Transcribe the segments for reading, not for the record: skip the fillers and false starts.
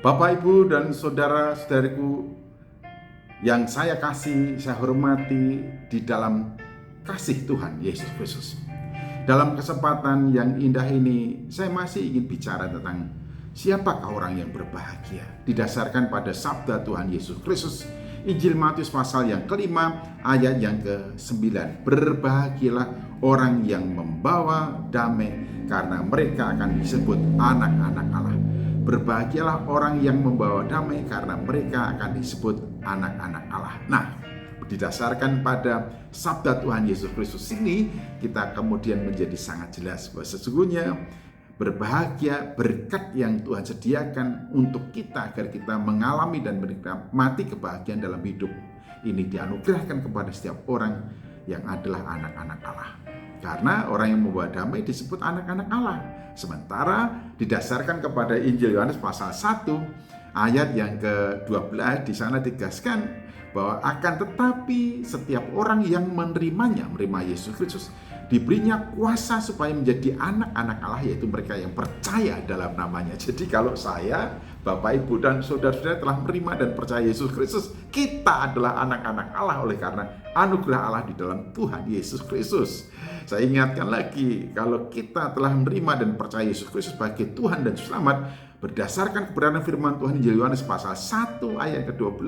Bapak, Ibu, dan saudara-saudariku yang saya kasih, saya hormati di dalam kasih Tuhan Yesus Kristus. Dalam kesempatan yang indah ini, saya masih ingin bicara tentang siapakah orang yang berbahagia. Didasarkan pada sabda Tuhan Yesus Kristus, Injil Matius pasal yang kelima, ayat yang ke-9. Berbahagialah orang yang membawa damai, karena mereka akan disebut anak-anak Allah. Berbahagialah orang yang membawa damai, karena mereka akan disebut anak-anak Allah. Nah, didasarkan pada sabda Tuhan Yesus Kristus ini, kita kemudian menjadi sangat jelas bahwa sesungguhnya berbahagia berkat yang Tuhan sediakan untuk kita agar kita mengalami dan menikmati kebahagiaan dalam hidup ini dianugerahkan kepada setiap orang yang adalah anak-anak Allah. Karena orang yang membawa damai disebut anak-anak Allah. Sementara didasarkan kepada Injil Yohanes pasal 1 ayat yang ke-12, di sana ditegaskan bahwa akan tetapi setiap orang yang menerima Yesus Kristus, diberinya kuasa supaya menjadi anak-anak Allah, yaitu mereka yang percaya dalam namanya. Jadi kalau saya, Bapak, Ibu, dan saudara-saudara telah menerima dan percaya Yesus Kristus, kita adalah anak-anak Allah oleh karena anugerah Allah di dalam Tuhan Yesus Kristus. Saya ingatkan lagi, kalau kita telah menerima dan percaya Yesus Kristus sebagai Tuhan dan Selamat, berdasarkan kebenaran firman Tuhan Injil Yohanes pasal 1 ayat ke-12,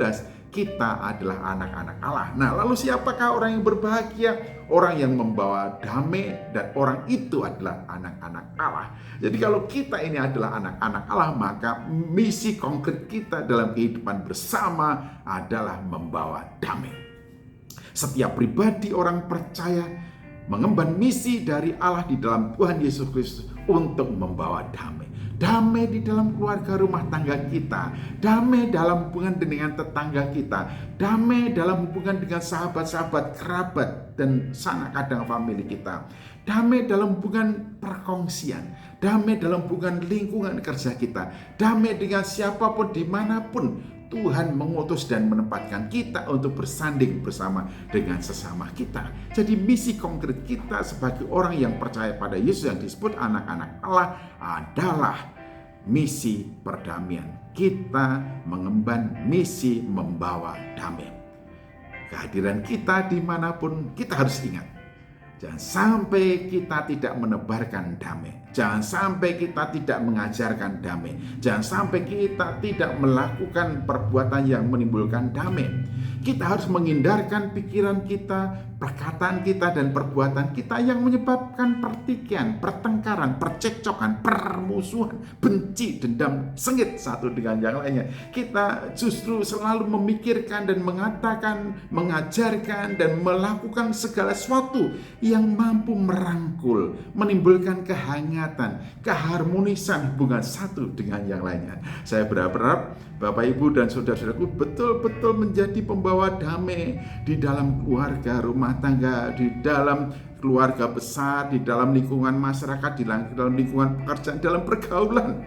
kita adalah anak-anak Allah. Nah, lalu siapakah orang yang berbahagia? Orang yang membawa damai, dan orang itu adalah anak-anak Allah. Jadi kalau kita ini adalah anak-anak Allah, maka misi konkret kita dalam kehidupan bersama adalah membawa damai. Setiap pribadi orang percaya mengemban misi dari Allah di dalam Tuhan Yesus Kristus untuk membawa damai. Damai di dalam keluarga rumah tangga kita, damai dalam hubungan dengan tetangga kita, damai dalam hubungan dengan sahabat-sahabat, kerabat, dan sanak kadang famili kita, damai dalam hubungan perkongsian, damai dalam hubungan lingkungan kerja kita, damai dengan siapapun dimanapun Tuhan mengutus dan menempatkan kita untuk bersanding bersama dengan sesama kita. Jadi misi konkret kita sebagai orang yang percaya pada Yesus yang disebut anak-anak Allah adalah misi perdamaian. Kita mengemban misi membawa damai. Kehadiran kita dimanapun, kita harus ingat, jangan sampai kita tidak menebarkan damai. Jangan sampai kita tidak mengajarkan damai. Jangan sampai kita tidak melakukan perbuatan yang menimbulkan damai. Kita harus menghindarkan pikiran kita, perkataan kita, dan perbuatan kita yang menyebabkan pertikaian, pertengkaran, percekcokan, permusuhan, benci, dendam, sengit satu dengan yang lainnya. Kita justru selalu memikirkan dan mengatakan, mengajarkan, dan melakukan segala sesuatu yang mampu merangkul, menimbulkan kehangatan, keharmonisan hubungan satu dengan yang lainnya. Saya berharap Bapak, Ibu, dan saudara-saudaraku betul-betul menjadi pembawa damai di dalam keluarga, rumah tangga, di dalam keluarga besar, di dalam lingkungan masyarakat, di dalam lingkungan pekerjaan, dalam pergaulan.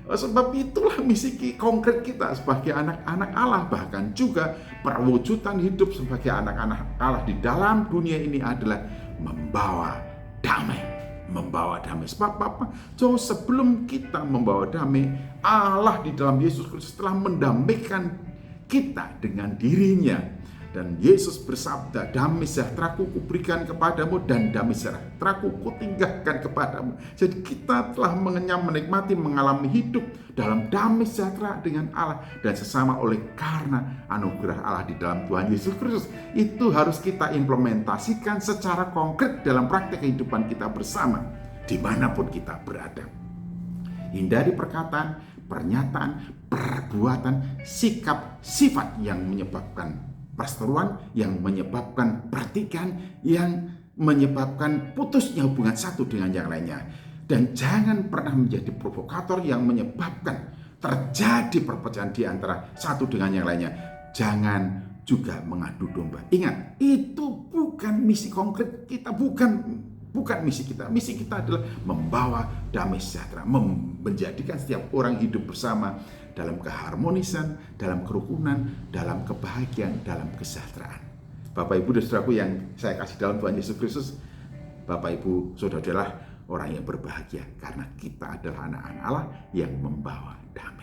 Sebab itulah misi konkret kita sebagai anak-anak Allah, bahkan juga perwujudan hidup sebagai anak-anak Allah di dalam dunia ini adalah membawa damai. Membawa damai. Sebab apa? Jauh sebelum kita membawa damai, Allah di dalam Yesus Kristus telah mendamaikan kita dengan dirinya. Dan Yesus bersabda, damai sejahtera-Ku kuberikan kepadamu, dan damai sejahtera-Ku kutinggalkan kepadamu. Jadi kita telah mengenyam, menikmati, mengalami hidup dalam damai sejahtera dengan Allah dan sesama oleh karena anugerah Allah di dalam Tuhan Yesus Kristus. Itu harus kita implementasikan secara konkret dalam praktek kehidupan kita bersama, dimanapun kita berada. Hindari perkataan, pernyataan, perbuatan, sikap, sifat yang menyebabkan perseteruan, yang menyebabkan pertikaian, yang menyebabkan putusnya hubungan satu dengan yang lainnya. Dan jangan pernah menjadi provokator yang menyebabkan terjadi perpecahan di antara satu dengan yang lainnya. Jangan juga mengadu domba. Ingat, itu bukan misi konkret kita, bukan misi kita. Misi kita adalah membawa damai sejahtera, menjadikan setiap orang hidup bersama dalam keharmonisan, dalam kerukunan, dalam kebahagiaan, dalam kesejahteraan. Bapak, Ibu, dan saudaraku yang saya kasih dalam Tuhan Yesus Kristus, Bapak, Ibu, saudara-saudara, orang yang berbahagia karena kita adalah anak-anak Allah yang membawa damai.